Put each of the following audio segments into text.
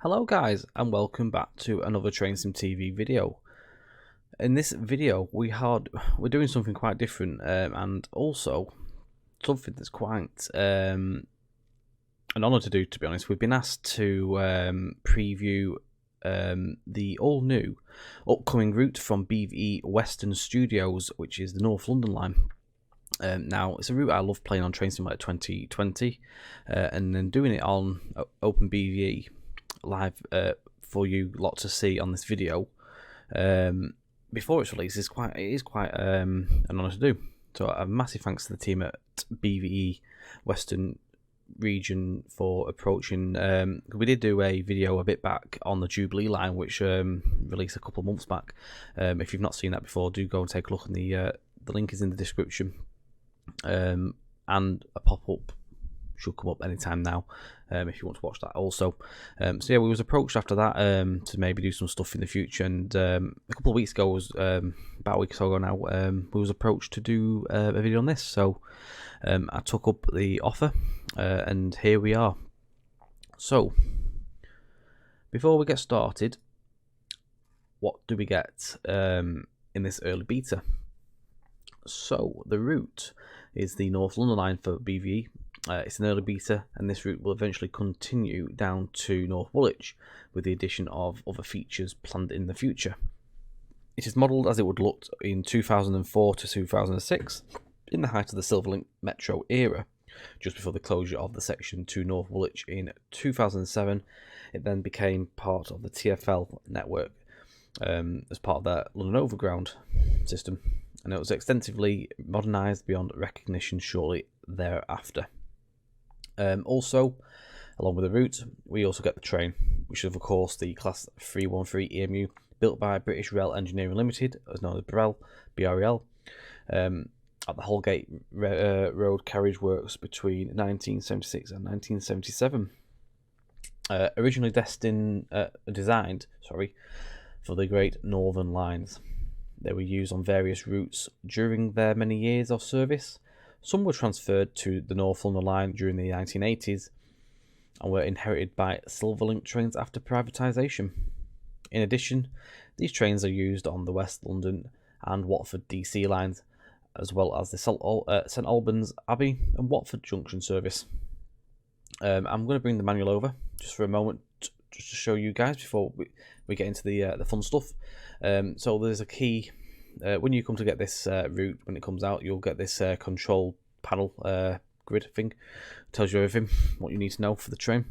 Hello guys, and welcome back to another Train Sim TV video. In this video we're doing something quite different, and also something that's quite an honour to do, to be honest. We've been asked to preview the all new upcoming route from BVE Western Studios, which is the North London line. Now, it's a route I love playing on Train Simulator 2020, and then doing it on OpenBVE live for you lot to see on this video before it's released is quite an honour to do. So a massive thanks to the team at BVE Western Region for approaching. We did do a video a bit back on the Jubilee line, which released a couple of months back. If you've not seen that before, do go and take a look. And the link is in the description. And a pop-up should come up anytime now, if you want to watch that also. So yeah, we was approached after that to maybe do some stuff in the future, and a couple of weeks ago, about a week or so ago now, we was approached to do a video on this. So I took up the offer, and here we are. So before we get started, what do we get in this early beta? So the route is the North London line for BVE. It's an early beta, and this route will eventually continue down to North Woolwich with the addition of other features planned in the future. It is modelled as it would look in 2004 to 2006, in the height of the Silverlink Metro era, just before the closure of the section to North Woolwich in 2007. It then became part of the TfL network as part of the London Overground system, and it was extensively modernised beyond recognition shortly thereafter. Also, along with the route, we also get the train, which is of course the Class 313 EMU, built by British Rail Engineering Limited, as known as BREL, at the Holgate Road Carriage Works between 1976 and 1977. Originally designed for the Great Northern Lines. They were used on various routes during their many years of service. Some were transferred to the North London line during the 1980s and were inherited by Silverlink trains after privatisation. In addition, these trains are used on the West London and Watford DC lines, as well as the St Albans Abbey and Watford Junction service. I'm going to bring the manual over just for a moment, just to show you guys before we get into the fun stuff. So there's a key. When you come to get this route, when it comes out, you'll get this control panel grid thing. It tells you everything what you need to know for the train.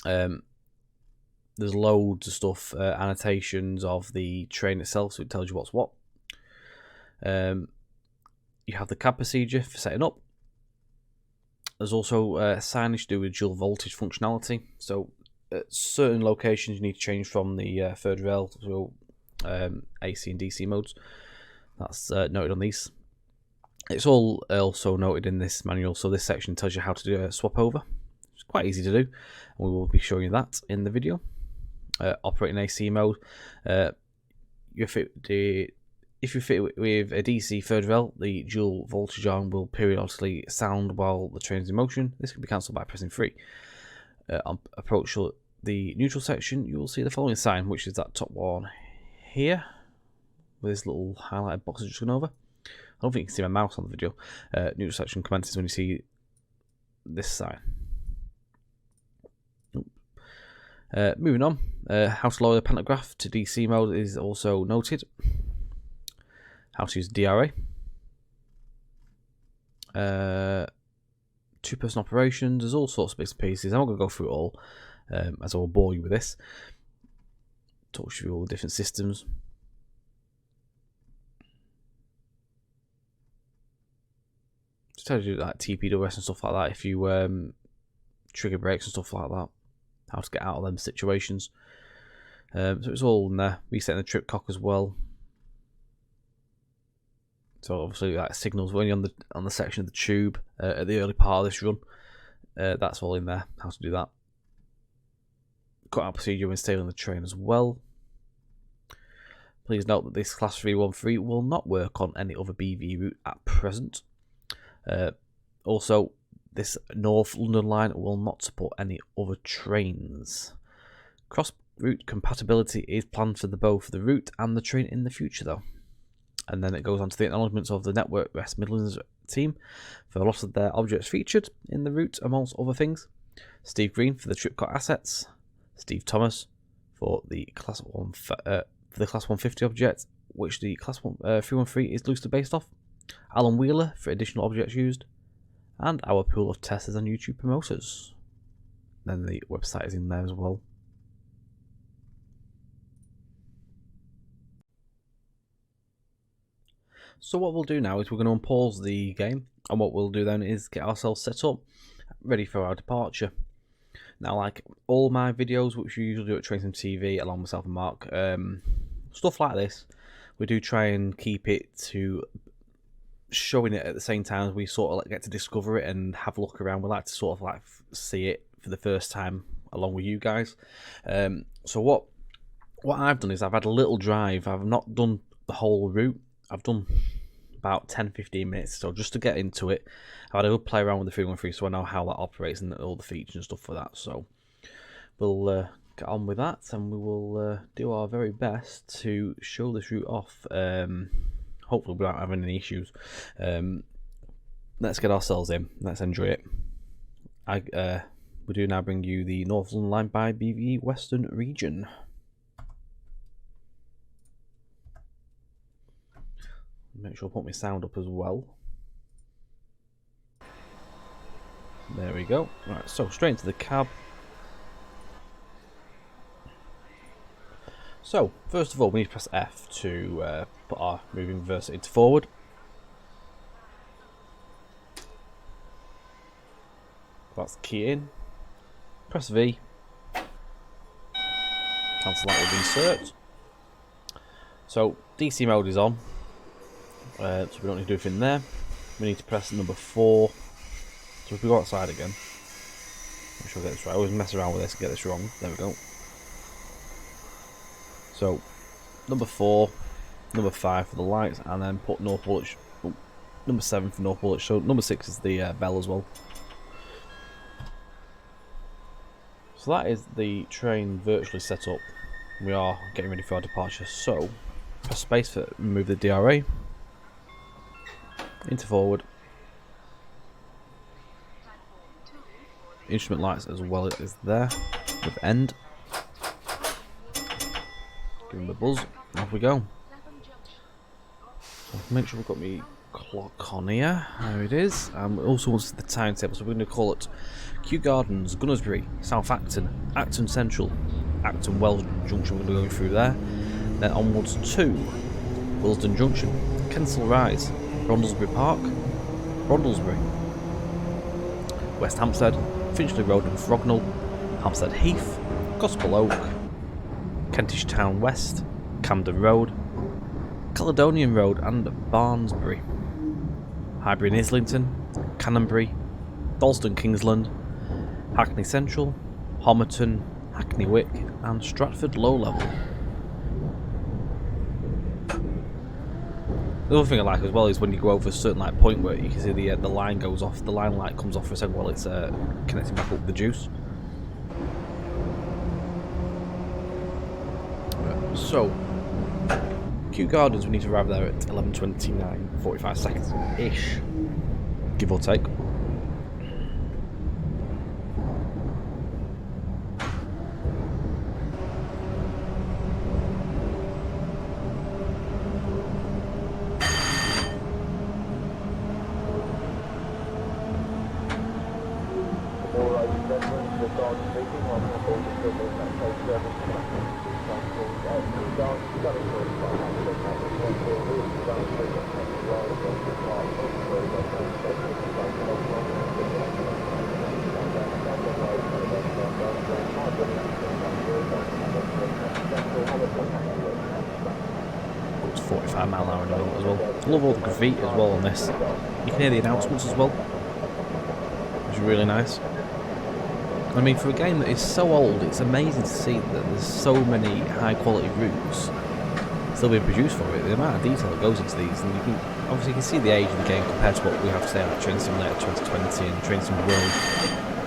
There's loads of stuff, annotations of the train itself, so it tells you what's what. You have the cab procedure for setting up. There's also signage to do with dual voltage functionality. So at certain locations you need to change from the third rail to AC and DC modes. That's noted on these. It's all also noted in this manual, so this section tells you how to do a swap over. It's quite easy to do, and we will be showing you that in the video. Operating AC mode, if you fit with a DC third rail, the dual voltage arm will periodically sound while the train is in motion. This can be cancelled by pressing 3. On approach the neutral section, you will see the following sign, which is that top one here, with this little highlighted box just gone over. I don't think you can see my mouse on the video. Neutral section commences when you see this sign. Moving on, how to lower the pantograph to DC mode is also noted. How to use DRA. Two-person operations, there's all sorts of bits and pieces. I'm not going to go through it all, as I will bore you with this. Talk you through all the different systems. Just tells you like TPWS and stuff like that, if you trigger brakes and stuff like that, how to get out of them situations. So it's all in there. Resetting the trip cock as well. So obviously like signals when you're on the section of the tube at the early part of this run. That's all in there, how to do that. Cut out procedure when staying on the train as well. Please note that this Class 313 will not work on any other BVE route at present. Also, this North London line will not support any other trains. Cross-route compatibility is planned for both the route and the train in the future, though. And then it goes on to the acknowledgements of the Network West Midlands team for a lot of their objects featured in the route, amongst other things. Steve Green for the Tripcot assets. Steve Thomas for the Class 150 object, which the Class 313 is loosely based off. Alan Wheeler for additional objects used. And our pool of testers and YouTube promoters. Then the website is in there as well. So what we'll do now is we're going to unpause the game, and what we'll do then is get ourselves set up, ready for our departure. Now, like all my videos, which we usually do at Trainsim TV, along with myself and Mark, stuff like this, we do try and keep it to showing it at the same time as we sort of like get to discover it and have a look around. We like to sort of like see it for the first time along with you guys. So what I've done is I've had a little drive. I've not done the whole route. I've done about 10-15 minutes, so just to get into it. I've had a good play around with the 313, so I know how that operates and all the features and stuff for that. So we'll get on with that, and we will do our very best to show this route off. Hopefully without having any issues. Let's get ourselves in. Let's enjoy it. We do now bring you the North London line by BVE Western Region. Make sure I put my sound up as well. There we go. Right, so straight into the cab. So, first of all, we need to press F to put our moving reverse into forward. That's key in. Press V. Cancel that with insert. So, DC mode is on. So we don't need to do anything there. We need to press number 4. So if we go outside again, make sure I get this right. I always mess around with this and get this wrong. There we go. So number 4, number 5 for the lights, and then put North Woolwich. Number 7 for North Woolwich. So number 6 is the bell as well. So that is the train virtually set up. We are getting ready for our departure. So press space to remove the DRA. Into forward. Instrument lights as well is there with end. Give them a buzz. Off we go. So make sure we've got my clock on here. There it is. We also want the timetable, so we're going to call it Kew Gardens, Gunnersbury, South Acton, Acton Central, Acton Wells Junction. We're going to go through there. Then onwards to Willesden Junction, Kensal Rise, Brondlesbury Park, Brondlesbury, West Hampstead, Finchley Road and Frognall, Hampstead Heath, Gospel Oak, Kentish Town West, Camden Road, Caledonian Road and Barnsbury, Highbury and Islington, Canonbury, Dalston Kingsland, Hackney Central, Homerton, Hackney Wick and Stratford Low Level. The other thing I like as well is when you go over a certain like point where you can see the line goes off, the line light comes off for a second while it's connecting back up with the juice. So, Kew Gardens, we need to arrive there at 11:29, 45 seconds ish, give or take. 45 mile an hour as well. I love all the graffiti as well on this. You can hear the announcements as well, which is really nice. I mean, for a game that is so old, it's amazing to see that there's so many high quality routes still being produced for it. The amount of detail that goes into these, and you can obviously see the age of the game compared to what we have today, like Train Simulator 2020 and Train Sim World.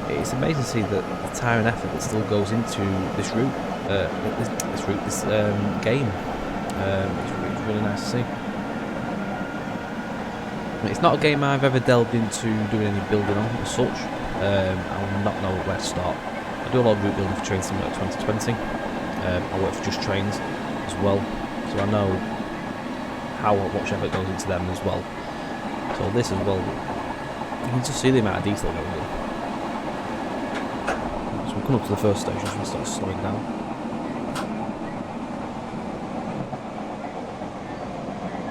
It's amazing to see that the time and effort that still goes into this route, this game. It's really nice to see. It's not a game I've ever delved into doing any building on as such. I'll not know where to start. I do a lot of route building for Train Simulator 2020. I work for Just Trains as well, so I know how much effort goes into them as well. So this as well, you can just see the amount of detail going in. So we come up to the first station, so we start slowing down.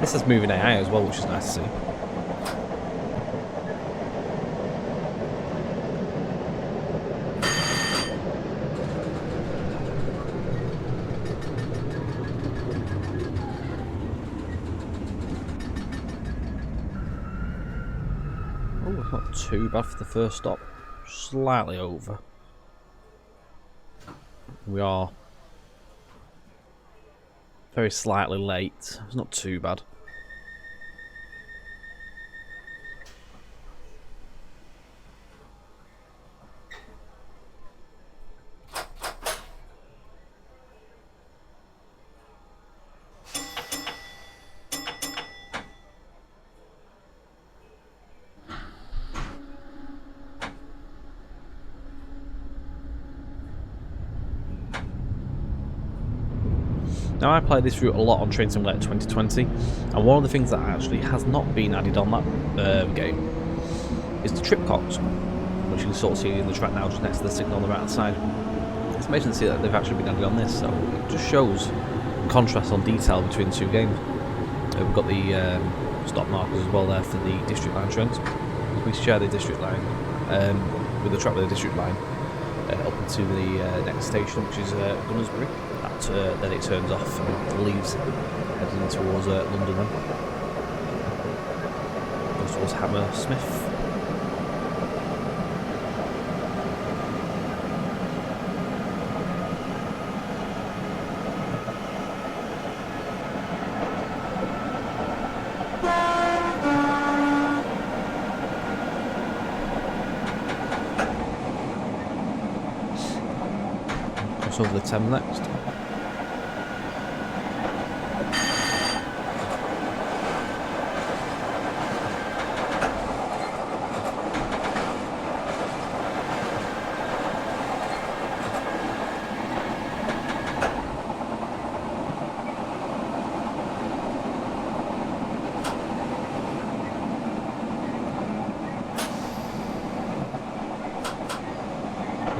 This is moving AI as well, which is nice to see. Oh, it's not too bad for the first stop. Slightly over. We are very slightly late. It's not too bad. Now I play this route a lot on Train Simulator 2020, and one of the things that actually has not been added on that game is the trip cocks, which you can sort of see in the track now just next to the signal on the right hand side. It's amazing to see that they've actually been added on this, so it just shows the contrast on detail between the two games. We've got the stop markers as well there for the district line trains. We share the district line with the track with the district line up into the next station, which is Gunnersbury. Then it turns off and leaves heading towards London then. Goes towards Hammersmith. Cross over the Thames next.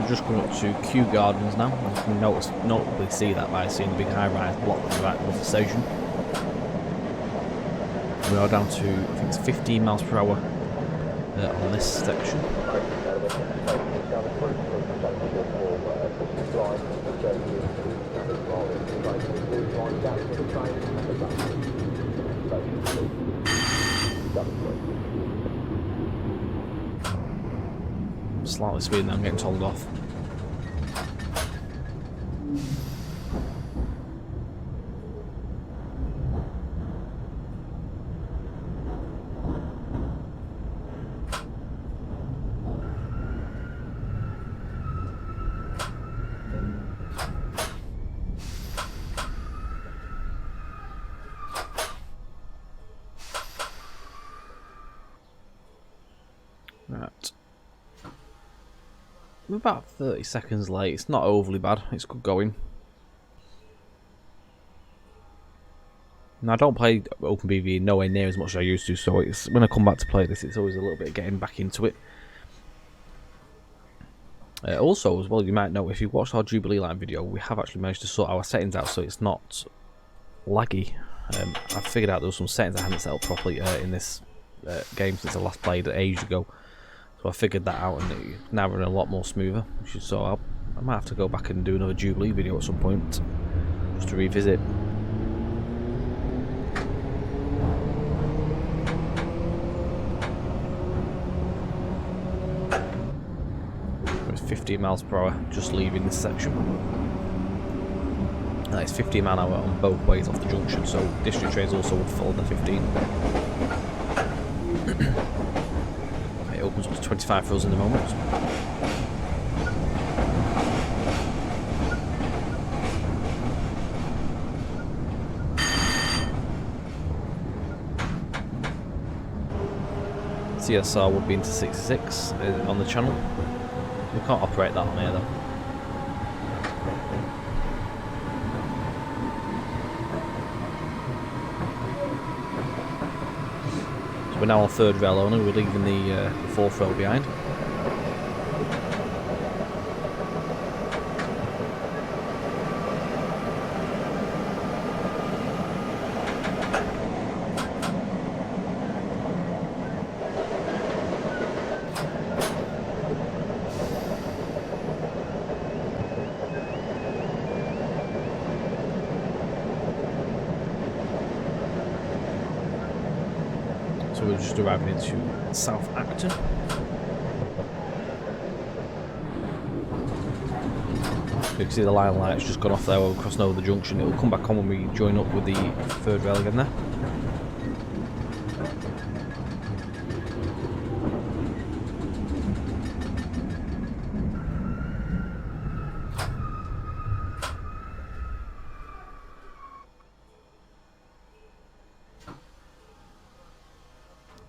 Just coming up to Kew Gardens now. You can notably see that by seeing the big high-rise block right above the station. We are down to, I think it's 15 miles per hour on this section. Slightly speeding, I'm getting told off. Right. We're about 30 seconds late. It's not overly bad. It's good going. Now, I don't play OpenBVE nowhere near as much as I used to, so it's when I come back to play this, it's always a little bit of getting back into it. Also, as well, you might know, if you watched our Jubilee Line video, we have actually managed to sort our settings out so it's not laggy. I figured out there were some settings I hadn't set up properly in this game since I last played ages ago. So I figured that out, and it's now running a lot more smoother. So I might have to go back and do another Jubilee video at some point, just to revisit. It's 15 miles per hour just leaving this section. It's 15 miles an hour on both ways off the junction, so district trains also would follow the 15. It opens up to 25 for us in the moment. CSR would be into 66 on the channel. We can't operate that on here though. So we're now on third rail only, we're leaving the fourth rail behind. So we're just arriving into South Acton. You can see the line light's just gone off there while we're crossing over the junction. It'll come back on when we join up with the third rail again there.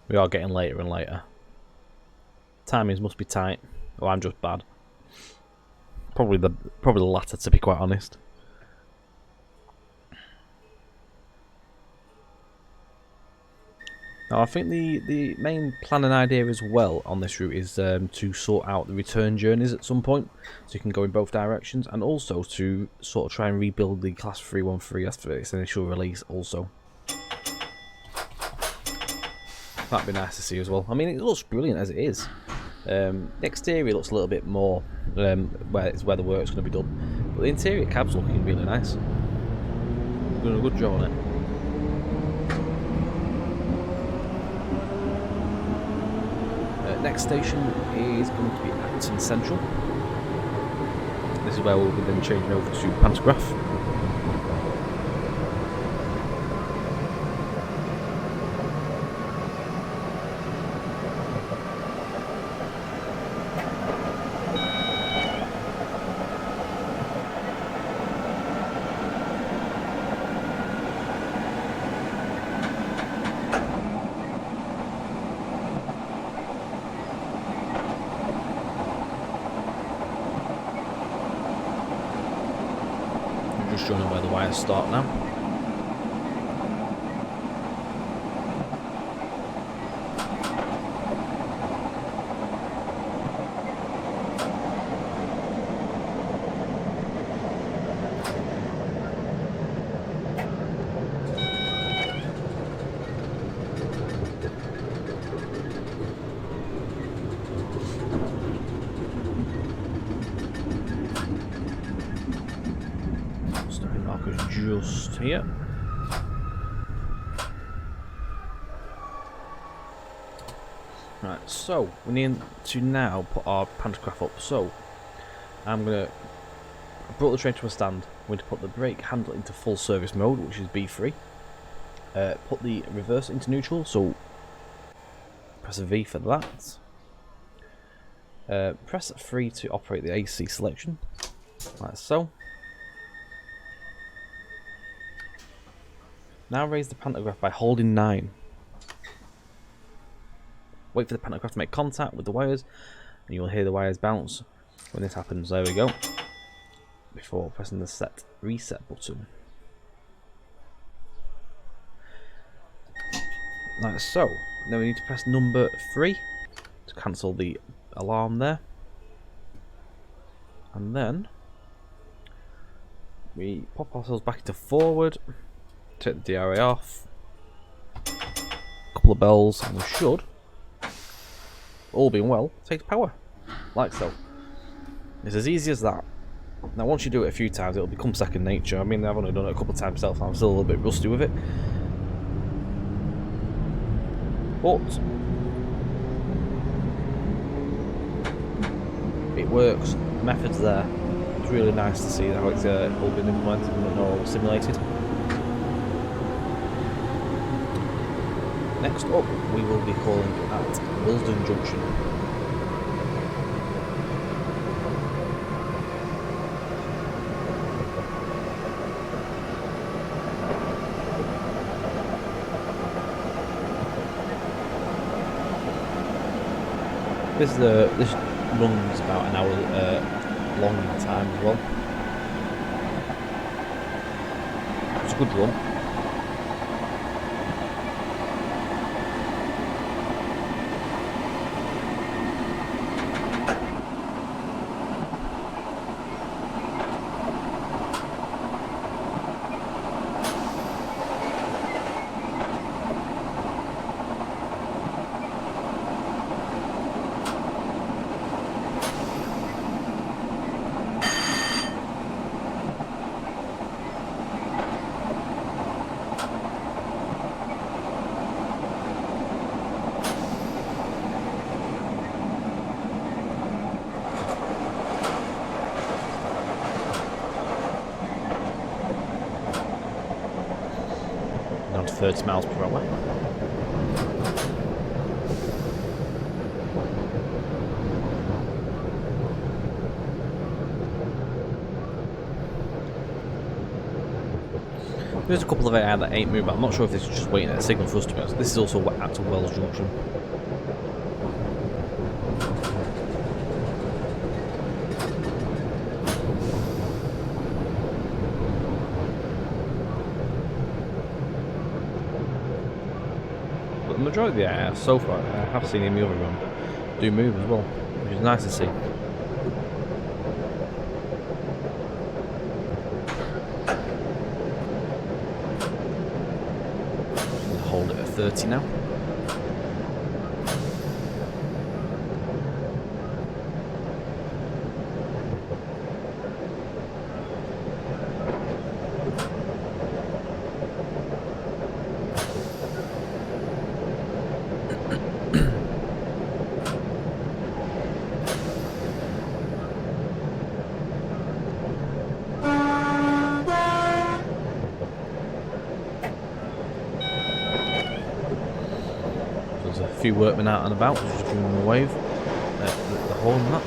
We are getting later and later. Timings must be tight, or I'm just bad. Probably the latter, to be quite honest. Now I think the main plan and idea as well on this route is to sort out the return journeys at some point, so you can go in both directions, and also to sort of try and rebuild the Class 313 after its initial release also. That'd be nice to see as well. I mean, it looks brilliant as it is. The exterior looks a little bit more where the work's going to be done, but the interior cab's looking really nice. Doing a good job on it. Next station is going to be Acton Central. This is where we'll be then changing over to Pantograph. Just showing where the wires start now. Just here. Right, so we need to now put our pantograph up. So I brought the train to a stand. I'm going to put the brake handle into full service mode, which is B3. Put the reverse into neutral, so press a V for that. Press 3 to operate the AC selection, like so. Now raise the pantograph by holding 9. Wait for the pantograph to make contact with the wires, and you will hear the wires bounce when this happens. There we go. Before pressing the set reset button. Like so. Now we need to press number 3 to cancel the alarm there. And then we pop ourselves back into forward. Take the DRA off, a couple of bells, and we should, all being well, take power, like so. It's as easy as that. Now once you do it a few times, it'll become second nature. I mean, I've only done it a couple of times myself, I'm still a little bit rusty with it. But it works, the method's there. It's really nice to see how it's all been implemented and all simulated. Next up, we will be calling at Wilsden Junction. This runs about an hour long in time as well. It's a good run. Down to 30 miles per hour. There's a couple of AI that ain't moving. I'm not sure if this is just waiting at a signal for us to be honest. This is also at to Wells Junction. But the majority of the AI so far, I have seen in the other run, do move as well, which is nice to see. Hold it at 30 now. There's a few workmen out and about, just giving them a wave. The horn and that.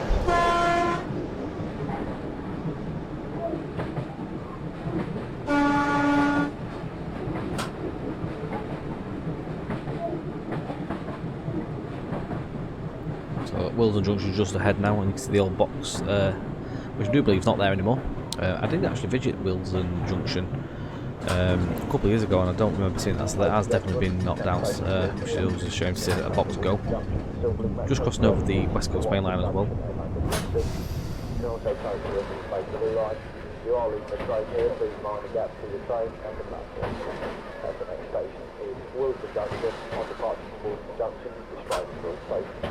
So Wilson Junction is just ahead now, and you can see the old box, which I do believe is not there anymore. I did actually visit Wilson Junction a couple of years ago, and I don't remember seeing that, so that has definitely been knocked down, which is a shame to see a box go. Just crossing over the West Coast main line as well. You are leaving the train here, please mind the gap to the train and the platform. The next station is Wilson Junction, on departure from Wilson Junction, the Stratford station.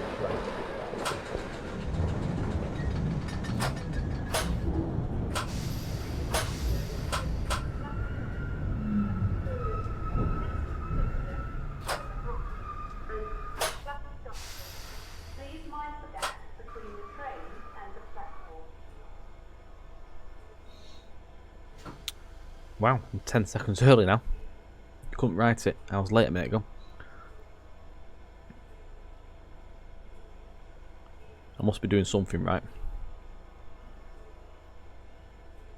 Wow, I'm 10 seconds early now. Couldn't write it. I was late a minute ago. I must be doing something right.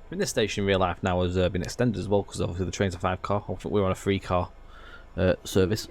I mean, this station in real life now has been extended as well, because obviously the train's a 5-car. I think we're on a 3-car service.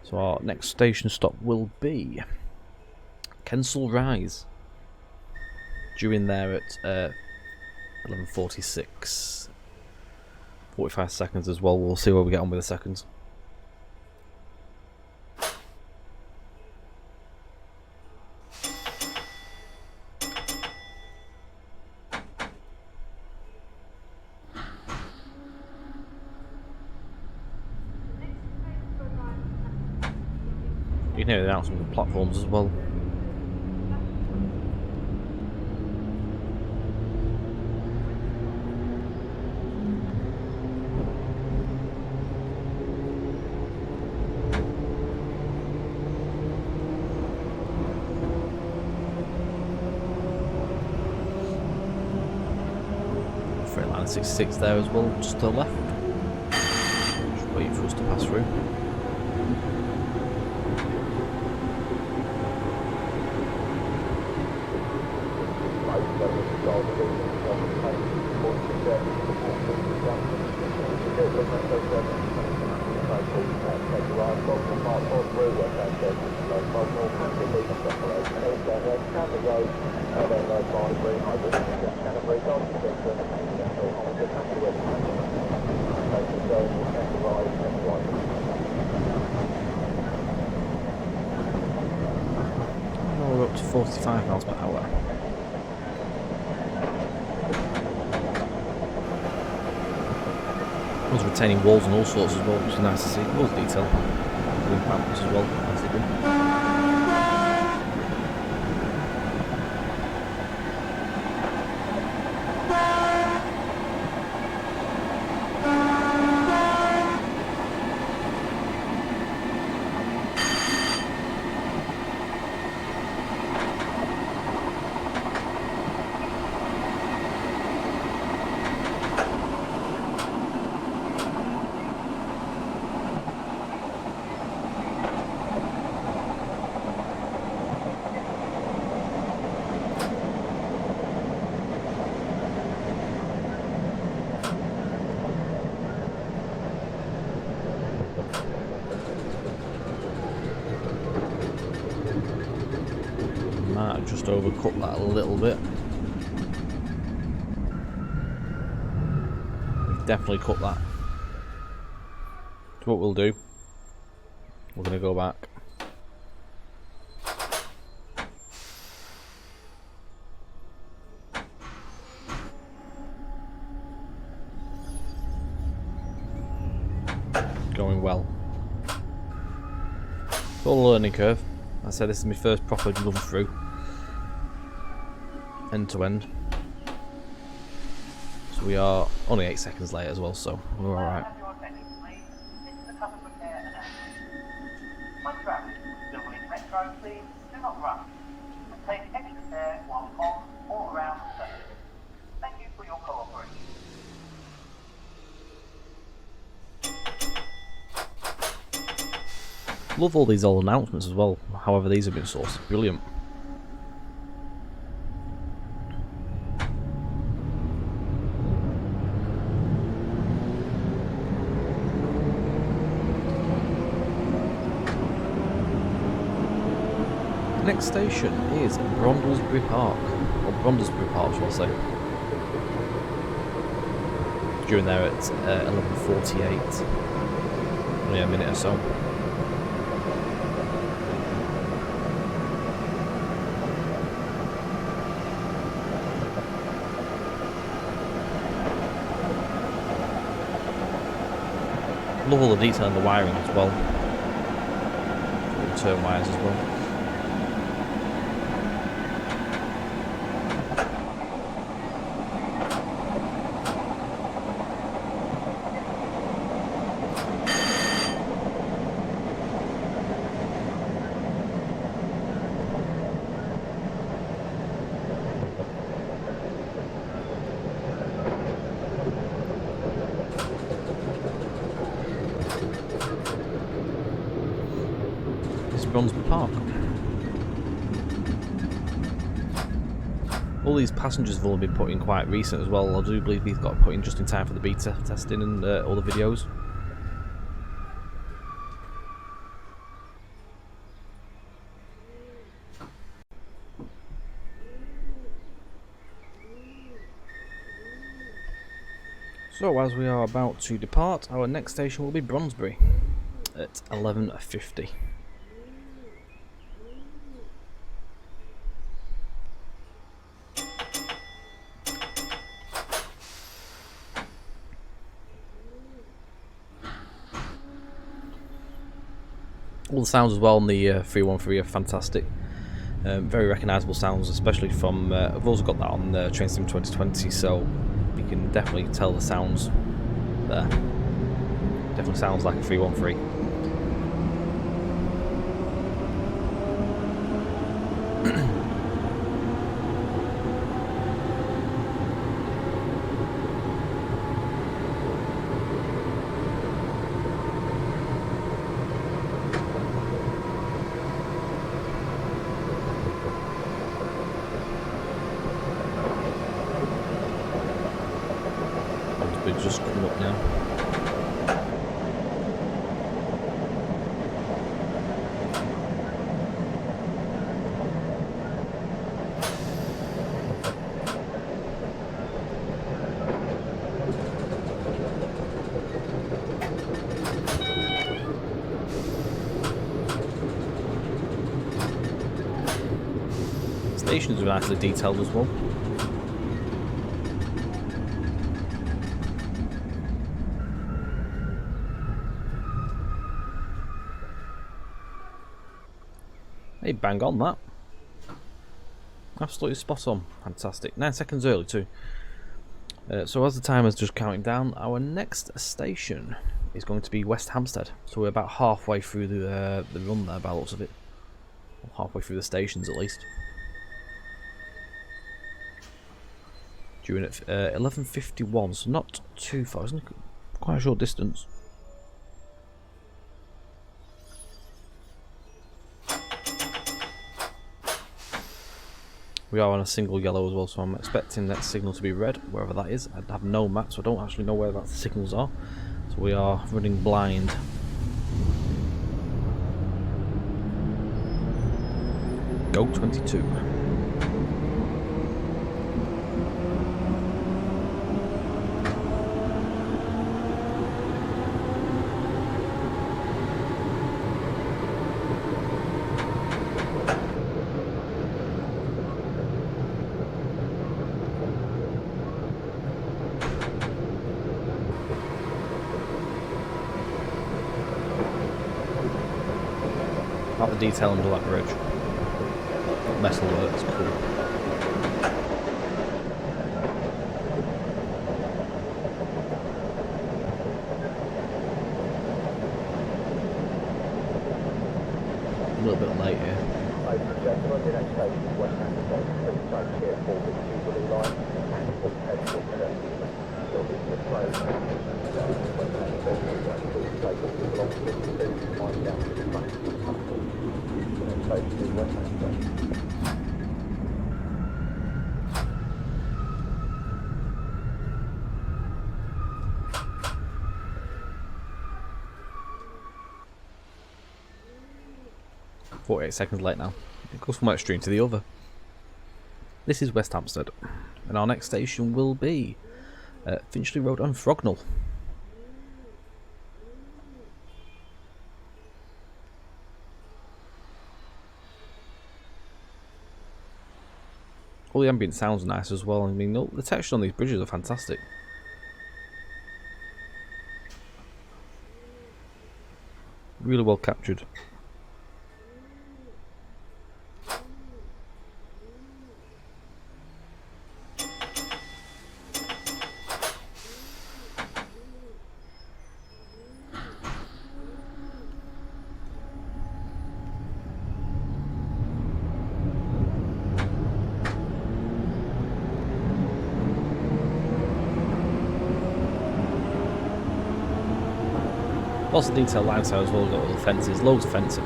So our next station stop will be Kensal Rise. Due in there at 11:46. 45 seconds as well. We'll see where we get on with the seconds. You can hear the announcement of the platforms as well. 166 there as well, just to the left. Just waiting for us to pass through. We're up to 45 miles per hour. I was retaining walls and all sorts as well, which is nice to see. All the detail. Wind mountains as well, as they do. Might have just overcut that a little bit. We've definitely cut that. So what we'll do, we're going to go back. Going well. It's all a learning curve. I said this is my first proper run through, end to end. So we are only 8 seconds late as well, so we're alright. When travelling Silverlink Metro, please do not rush and take extra care while on or around the station. Thank you for your cooperation. Love all these old announcements as well, however these have been sourced. Brilliant. The next station is Brondlesbury Park, or Brondlesbury Park shall I say. During there at 11:48, only a minute or so. Love all the detail in the wiring as well. The turn wires as well. Brondlesbury Park. All these passengers have all been put in quite recent as well. I do believe these got put in just in time for the beta testing and all the videos. So as we are about to depart, our next station will be Brondlesbury at 11:50. All the sounds as well on the 313 are fantastic. Very recognisable sounds, especially from. I've also got that on the Train Sim 2020, so you can definitely tell the sounds there. Definitely sounds like a 313. up now. Stations are nicely detailed as well. Hey, bang on that. Absolutely spot on. Fantastic. 9 seconds early too. So as the timer's just counting down, our next station is going to be West Hampstead. So we're about halfway through the run there by the looks of it. Halfway through the stations at least. Due in at 11:51, so not too far, isn't it? Quite a short distance. We are on a single yellow as well, so I'm expecting that signal to be red, wherever that is. I have no map, so I don't actually know where the signals are. So we are running blind. Go 22. Not the detail under that bridge. Metal works, cool. A little bit late here. .48 seconds late now. It goes from one extreme to the other. This is West Hampstead, and our next station will be Finchley Road and Frognall. All the ambient sounds are nice as well. I mean, the texture on these bridges are fantastic. Really well captured. Lots of detailed lines there as well, got all the fences, loads of fencing.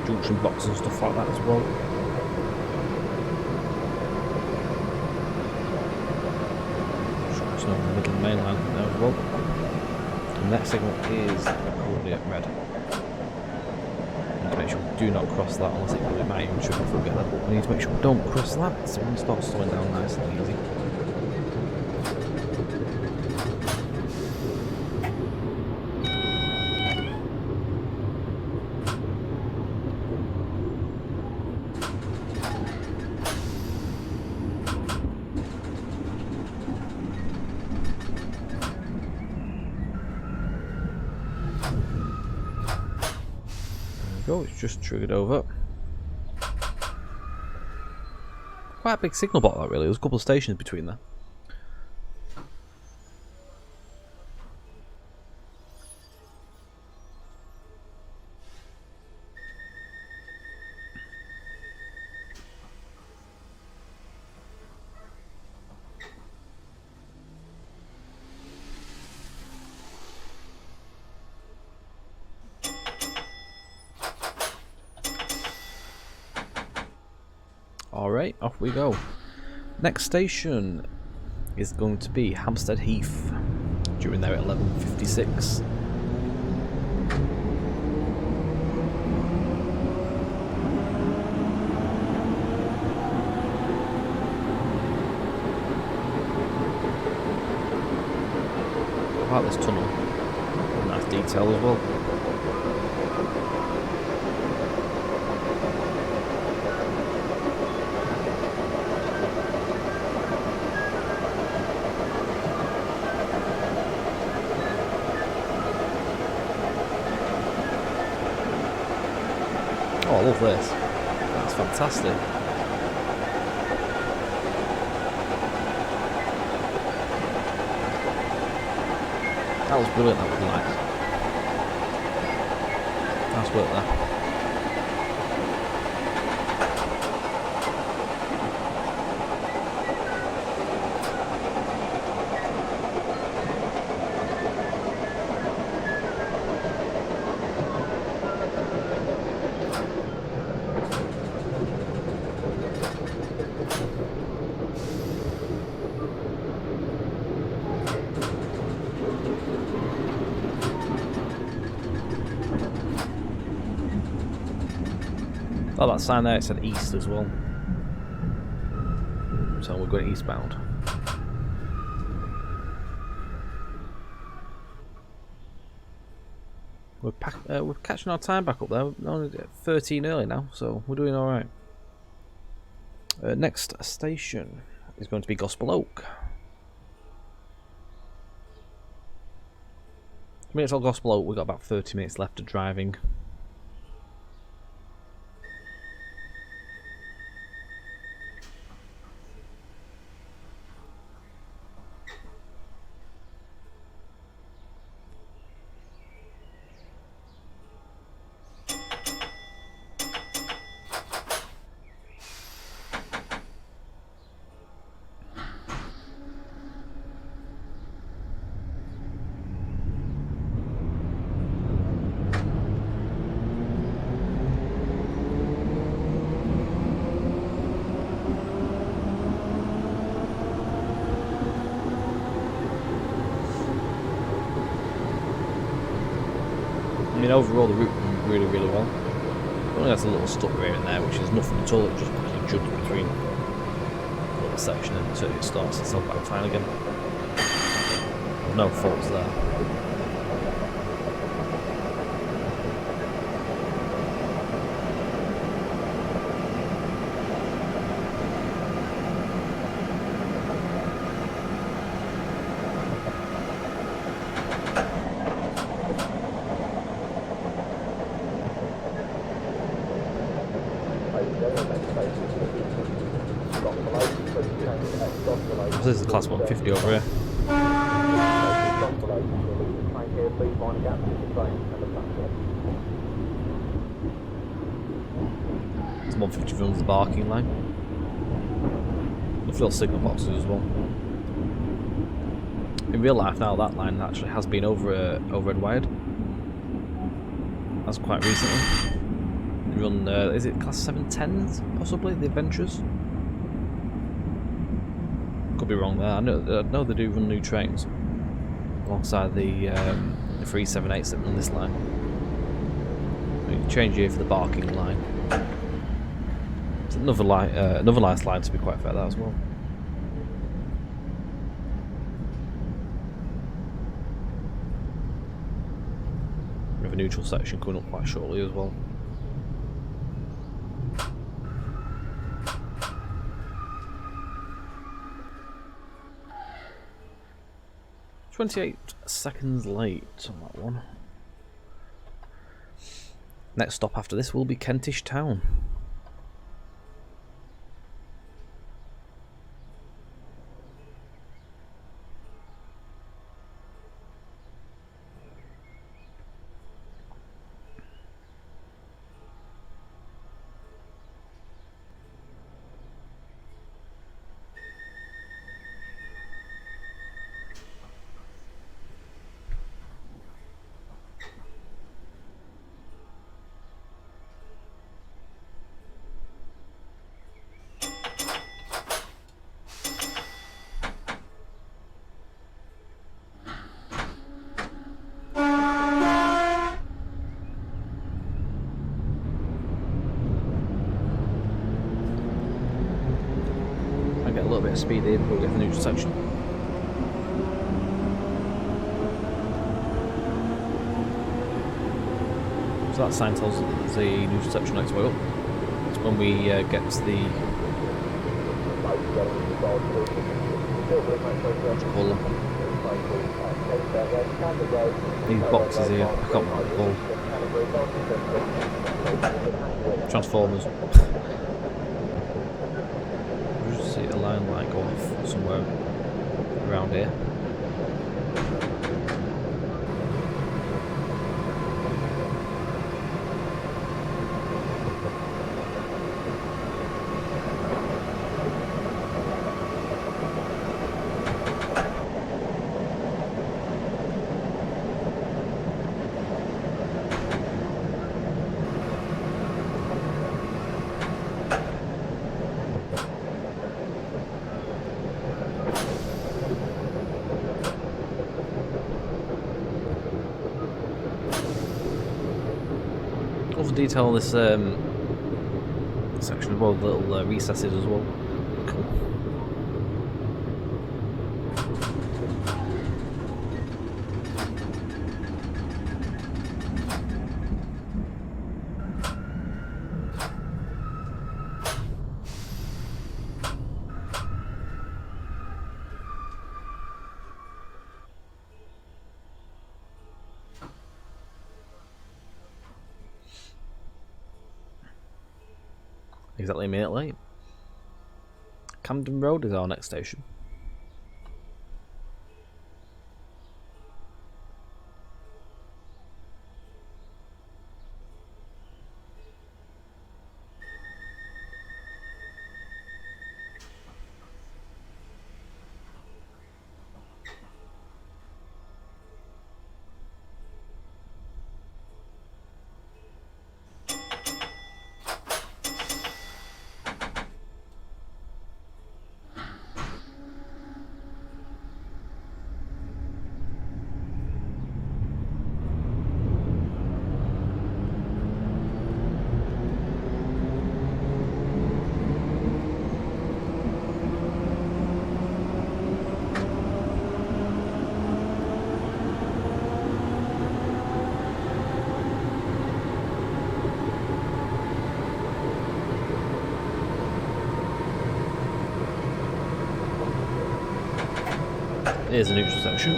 Junction boxes and stuff like that as well. Sure, on the middle of the main line there as well. And the next signal is currently at red. Need to make sure we do not cross that, unless it might even trip if we get that, but we need to make sure we don't cross that, so we can start slowing down nice and easy. Go, it's just triggered over. Quite a big signal block that really, there's a couple of stations between there. Alright, off we go. Next station is going to be Hampstead Heath, during there at 11:56. I like this tunnel, nice detail as well. Oh, I love this. That's fantastic. That was brilliant, that was nice. Nice work there. Oh, that sign there, it said east as well. So we're going eastbound. We're catching our time back up there. We're only at 13 early now, so we're doing alright. Next station is going to be Gospel Oak. I mean, it's all Gospel Oak, we've got about 30 minutes left of driving. I mean, overall the route went really, really well. It only has a little stutter here and there, which is nothing at all. It just quickly jumps between a little section until it starts itself back fine again. No faults there. This is the class 150 over here. This 150 runs the barking line. The fuel signal boxes as well. In real life now, that line actually has been overhead wired. That's quite recently. They run, is it class 710s possibly, the Adventures? Could be wrong there. I know they do run new trains alongside the 378s that run this line. You can change here for the barking line. It's another nice line to be quite fair there as well. We have a neutral section coming up quite shortly as well. "28 seconds late on that one." Next stop after this will be Kentish Town. speed here before we get to the neutral section. So that sign tells us that there's a neutral section next way up. It's when we get to the... what do you call them? These boxes here, I can't remember what they're called. Transformers. You just see a line light go off somewhere around here. Lots of detail on this section as well, little recesses as well. Cool. Exactly a minute late. Camden Road is our next station. Here's the neutral section.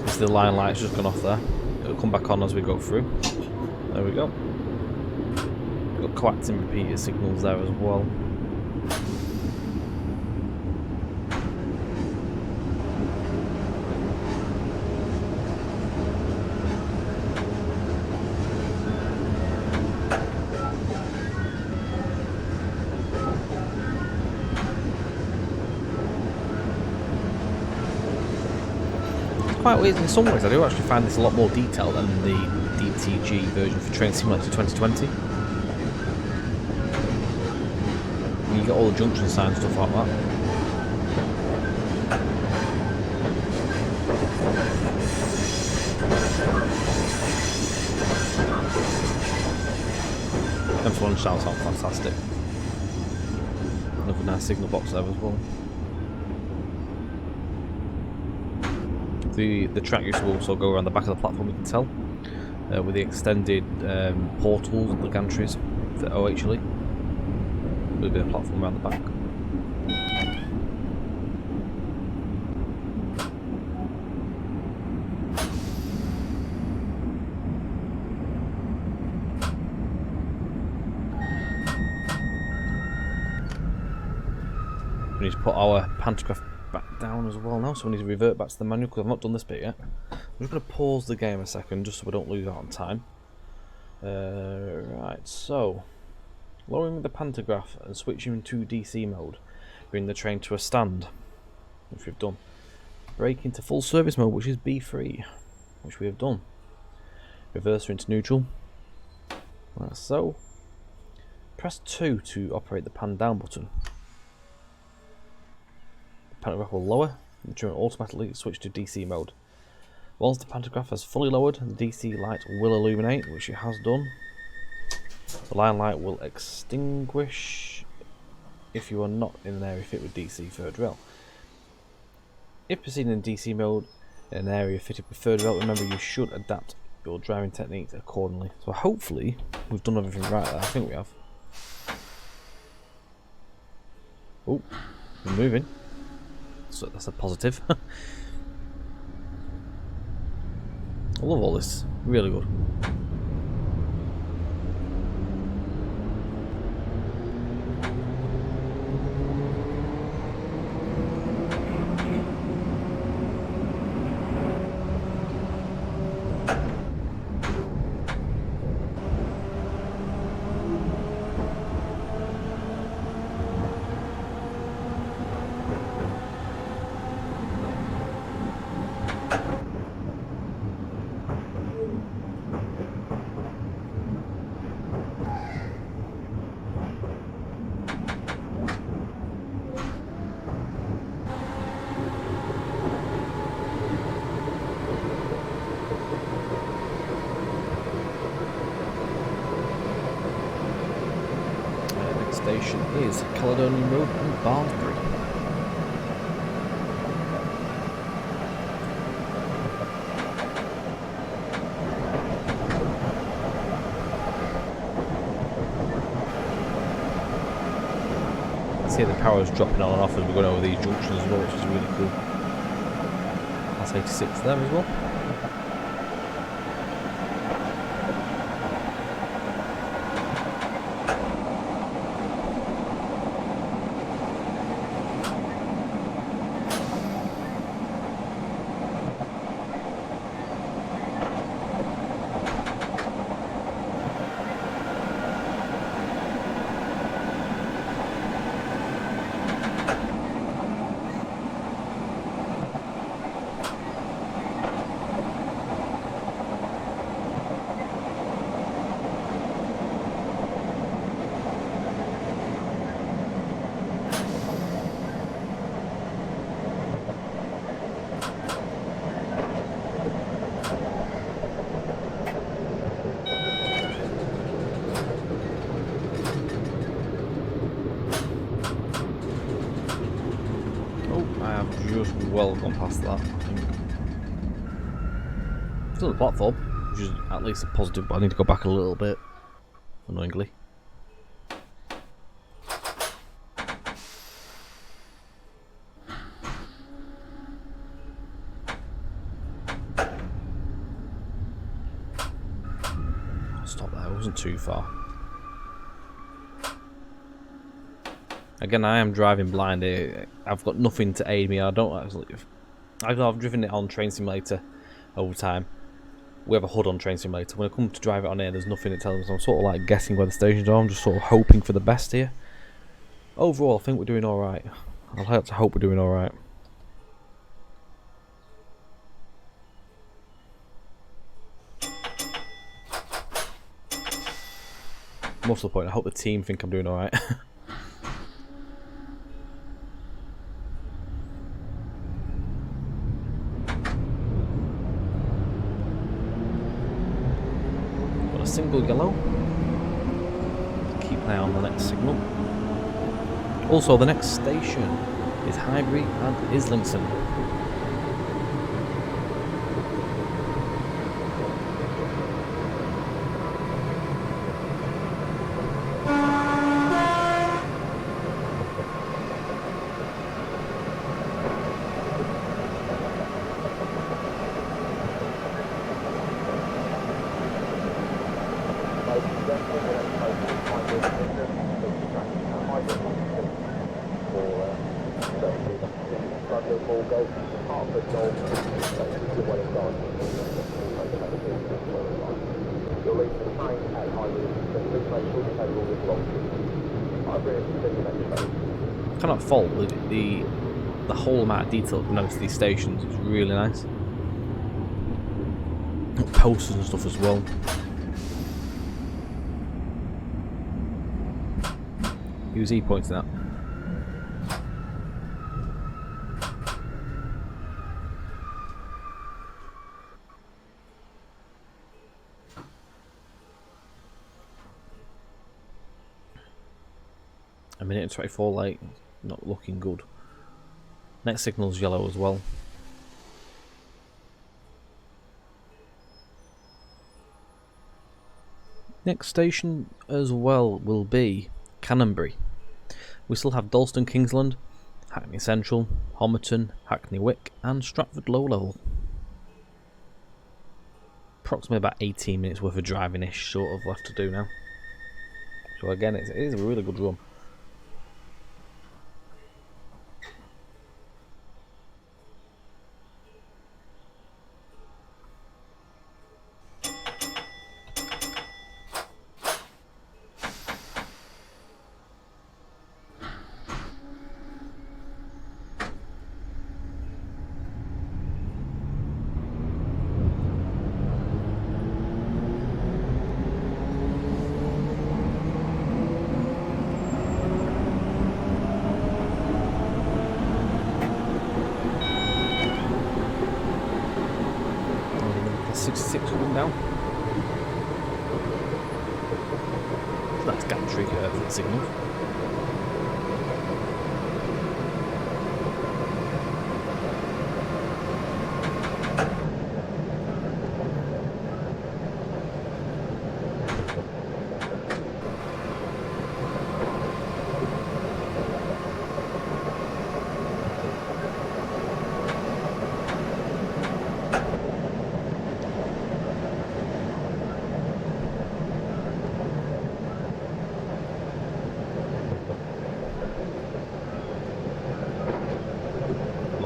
It's the line light's just gone off there. It'll come back on as we go through. There we go. Got coaxium repeater signals there as well. Quite weird in some ways. I do actually find this a lot more detailed than the DTG version for Train Simulator 2020. You get all the junction signs and stuff like that. M1 shouts out fantastic. Another nice signal box there as well. The track used to also go around the back of the platform, you can tell, with the extended portals and the gantries for OHLE. A little bit of platform around the back. We need to put our pantograph back down as well now, so we need to revert back to the manual because I've not done this bit yet. I'm just going to pause the game a second just so we don't lose out on time. Right, so lowering the pantograph and switching into DC mode, bring the train to a stand, which we've done. Brake into full service mode, which is B3, which we have done. Reverser into neutral, like so. Press 2 to operate the pan down button. Pantograph will lower, and the train will automatically switch to DC mode. Once the pantograph has fully lowered, the DC light will illuminate, which it has done. The line light will extinguish if you are not in an area fit with DC third rail. If proceeding in DC mode in an area fitted with third rail, remember you should adapt your driving techniques accordingly. So hopefully we've done everything right there. I think we have. Oh, we're moving. So that's a positive. I love all this. Really good. Station is Caledonian Road and Barnsley. See the power is dropping on and off as we're going over these junctions as well, which is really cool. That's 86 there as well. Just well gone past that, I think. Still on the platform, which is at least a positive, but I need to go back a little bit, annoyingly. Stop there, it wasn't too far. Again, I am driving blind here. I've got nothing to aid me. I don't actually. I've driven it on Train Simulator over time. We have a HUD on Train Simulator. When I come to drive it on here, there's nothing that tells me. So I'm sort of like guessing where the stations are. I'm just sort of hoping for the best here. Overall, I think we're doing alright. I'd like to hope we're doing alright. Most of the point, I hope the team think I'm doing alright. Single yellow. Keep an eye on the next signal. Also, the next station is Highbury and Islington. I cannot fault the whole amount of detail coming out to these stations. It's really nice. Posters and stuff as well. Who's he pointing at? minute and 24 late. Not looking good. Next signal's yellow as well. Next station as well will be Canonbury. We still have Dalston Kingsland, Hackney Central, Homerton, Hackney Wick and Stratford Low Level. Approximately about 18 minutes worth of driving-ish sort of left to do now. So again, it is a really good run. Down. That's gantry for the signal.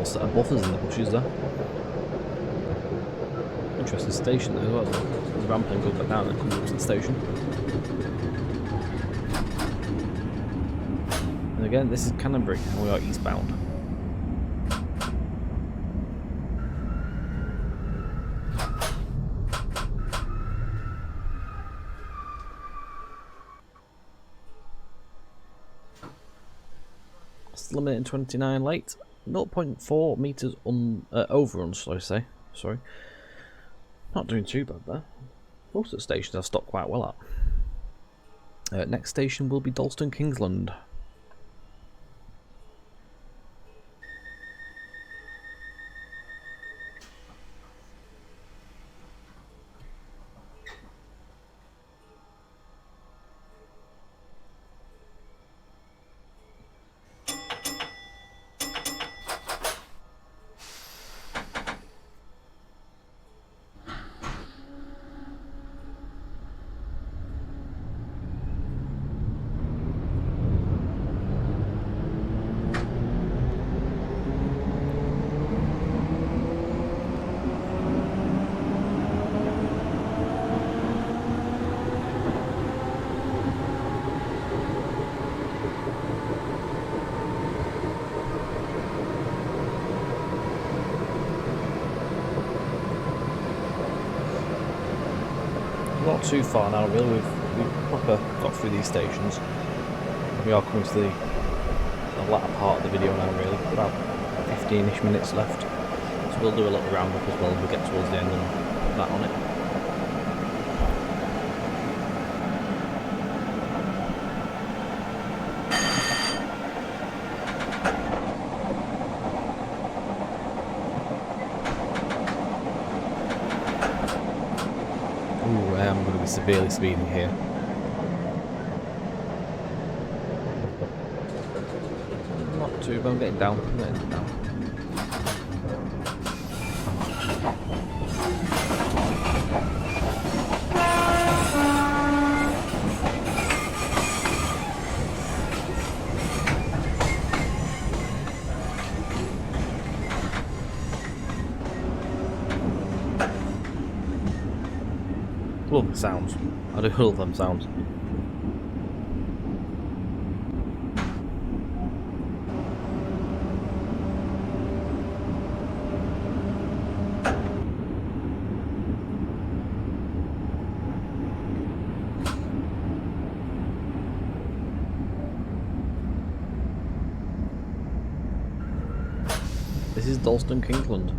Set of buffers in the bushes there. Interesting station there as well. The rampling goes back down and comes up to the station. And again, this is Canonbury and we are eastbound. Still a minute and 29 late. 0.4 metres overrun, shall I say. Sorry. Not doing too bad there. Most of the stations I've stopped quite well at. Next station will be Dalston Kingsland. Not too far now, really. We've proper got through these stations. We are coming to the latter part of the video now, really. About 15-ish minutes left. So we'll do a little roundup as well as we get towards the end and that on it. I'm going to be severely speeding here. Not too bad, I'm getting down. Love the sounds. I do love them sounds. This is Dalston Kingsland.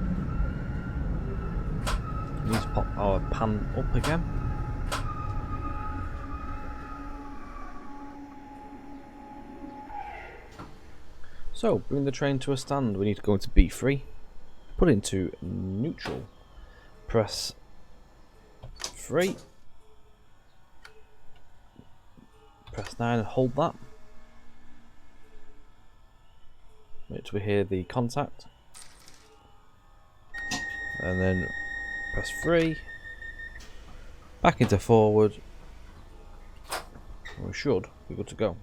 We need to pop our pan up again. So, bring the train to a stand. We need to go into B3, put into neutral, press 3, press 9 and hold that. Wait till we hear the contact. And then press 3, back into forward, and we should be good to go.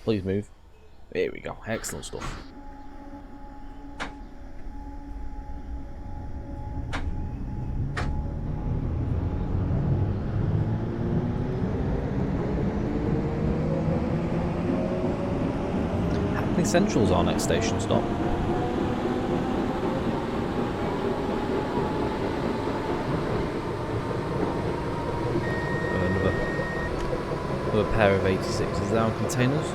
Please move. Here we go, excellent stuff. Hackney Central's our next station stop. Another pair of 86s there on containers.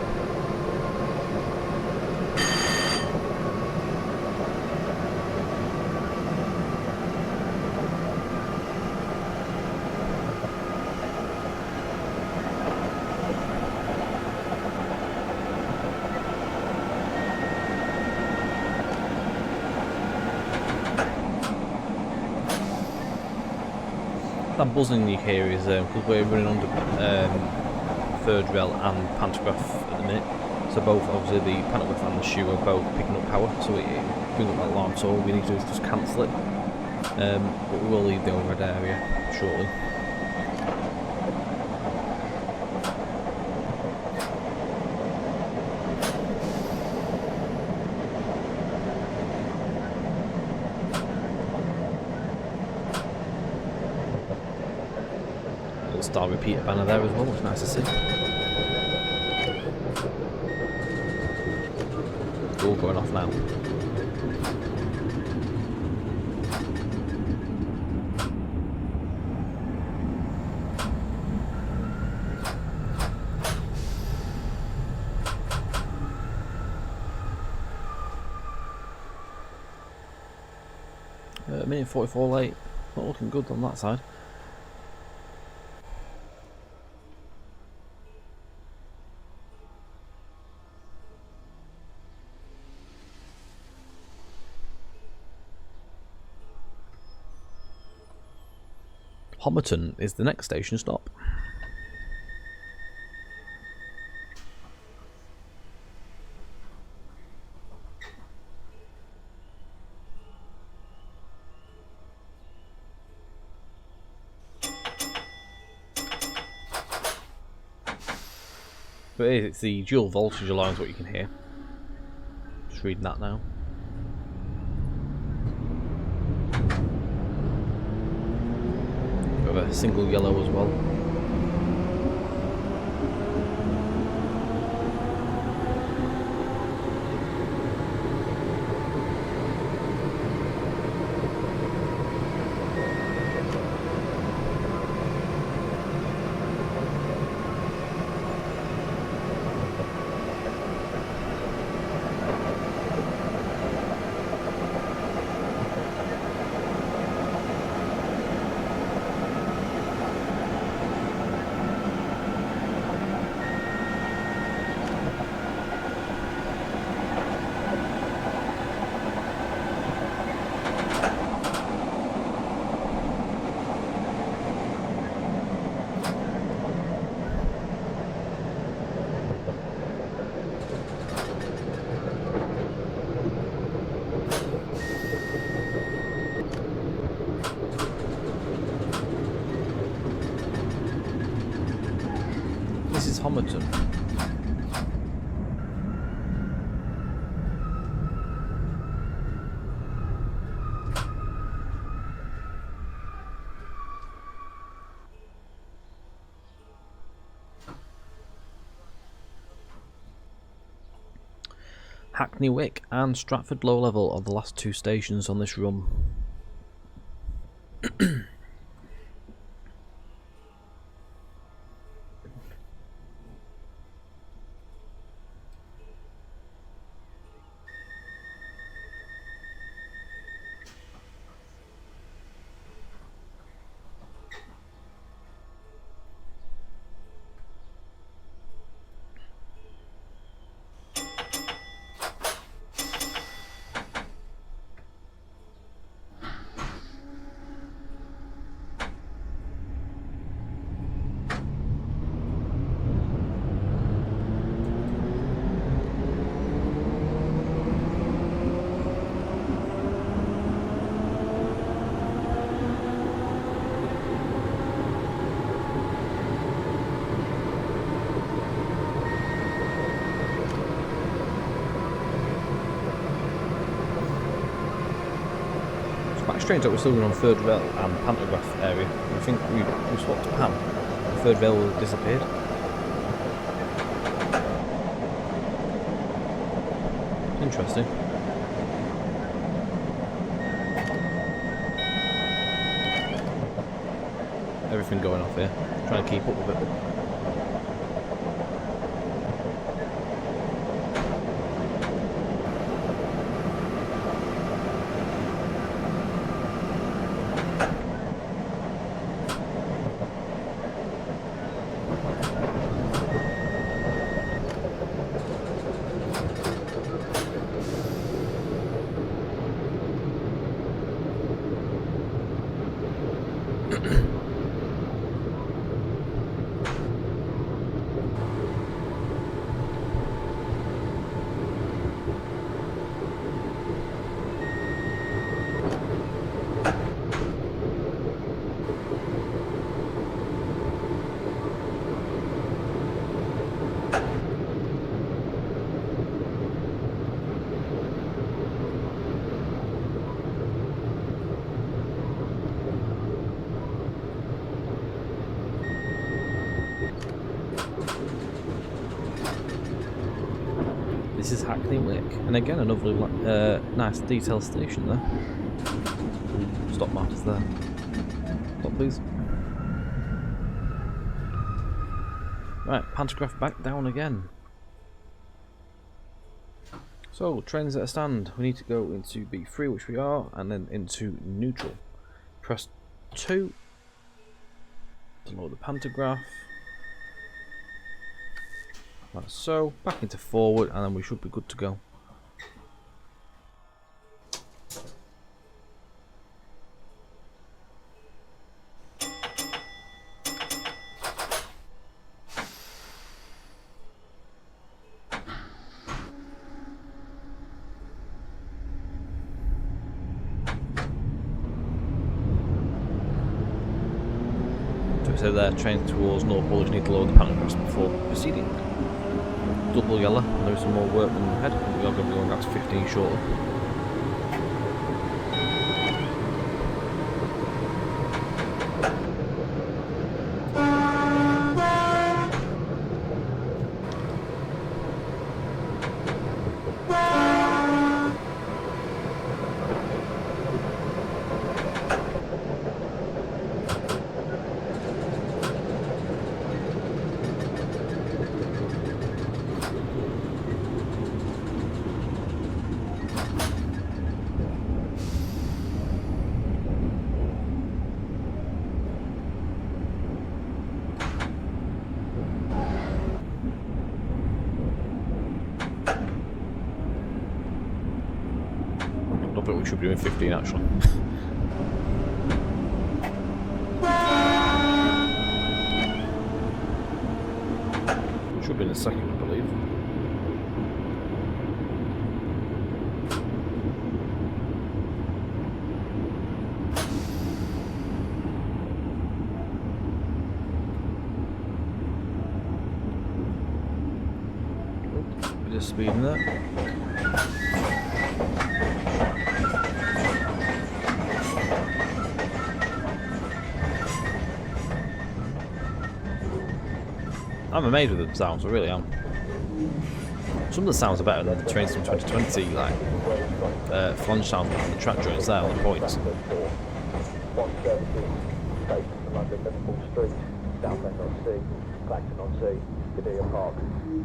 That buzzing you hear is because we're running under third rail and pantograph at the minute, so both obviously the pantograph and the shoe are both picking up power, so it brings up that alarm. So all we need to do is just cancel it, but we will leave the overhead area shortly. Star repeater banner there as well, it's nice to see. All going off now. Minute 44 late, not looking good on that side. Homerton is the next station stop. But it's the dual voltage alarm is what you can hear. Just reading that now. Got a single yellow as well. This is Homerton. Hackney Wick and Stratford Low Level are the last two stations on this run. strange that we're still going on third rail and pantograph area. I think we swapped to pan. The third rail will have disappeared. Interesting. Everything going off here. Trying to keep up with it. This is Hackney Wick, and again another nice detail station there. Stop markers there. Stop please. Right, pantograph back down again. So, trains at a stand. We need to go into B3, which we are, and then into neutral. Press 2 to load the pantograph. Like so, back into forward, and then we should be good to go. So it said there, train towards North Woolwich, need to load the pantographs before proceeding. Double yellow, and there is some more work than ahead. We are going to be going out to 15 shortly. But we should be doing 15 actually. We should be in a second, I believe. Bit of speed in there. I'm amazed with the sounds, I really am. Some of the sounds are better than the trains from 2020, like flange sound on the track joints there on the points.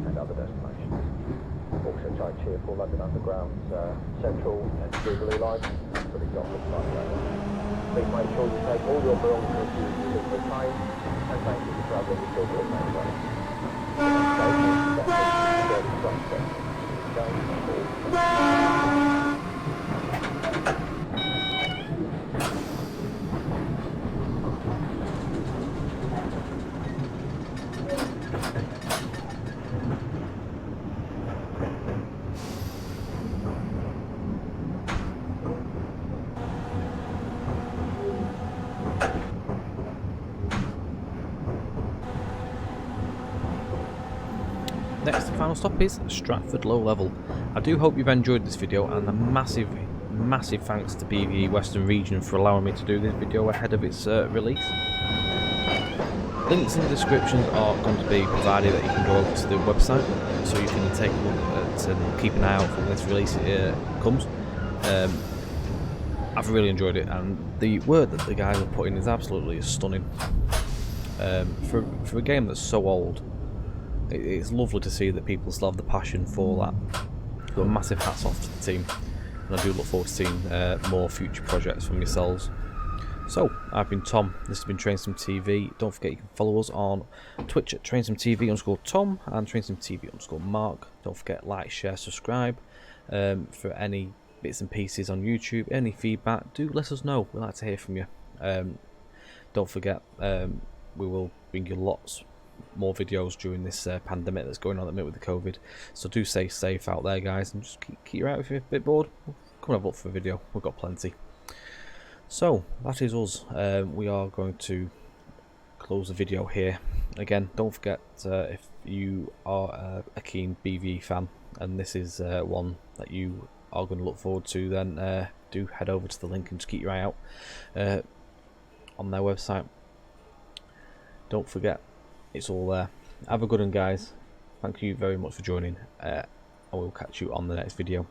And other destinations. Also tight cheerful London Underground's Central and Jubilee line. That's what it got looks like there. Please make sure you take all your belongings with you to the train, and thank you for travelling with Silverlink Metro. Next, the final stop is Stratford Low Level. I do hope you've enjoyed this video, and a massive massive thanks to BVE Western Region for allowing me to do this video ahead of its release. Links in the descriptions are going to be provided that you can go over to the website, so you can take a look at and keep an eye out for when this release comes. I've really enjoyed it, and the work that the guys have put in is absolutely stunning. For a game that's so old, it's lovely to see that people still have the passion for that. So massive hats off to the team, and I do look forward to seeing more future projects from yourselves. So, I've been Tom, this has been TrainSimTV. Don't forget you can follow us on Twitch at TrainSimTV_Tom and TrainSimTV_Mark. Don't forget, like, share, subscribe. For any bits and pieces on YouTube, any feedback, do let us know. We'd like to hear from you. Don't forget, we will bring you lots more videos during this pandemic that's going on at the minute with the COVID. So do stay safe out there, guys, and just keep your eye out if you're a bit bored. Come and have a look for a video, we've got plenty. So that is us. We are going to close the video here. Again, don't forget, if you are a keen BVE fan and this is one that you are going to look forward to, then do head over to the link and just keep your eye out on their website. Don't forget, it's all there. Have a good one, guys. Thank you very much for joining. I will catch you on the next video.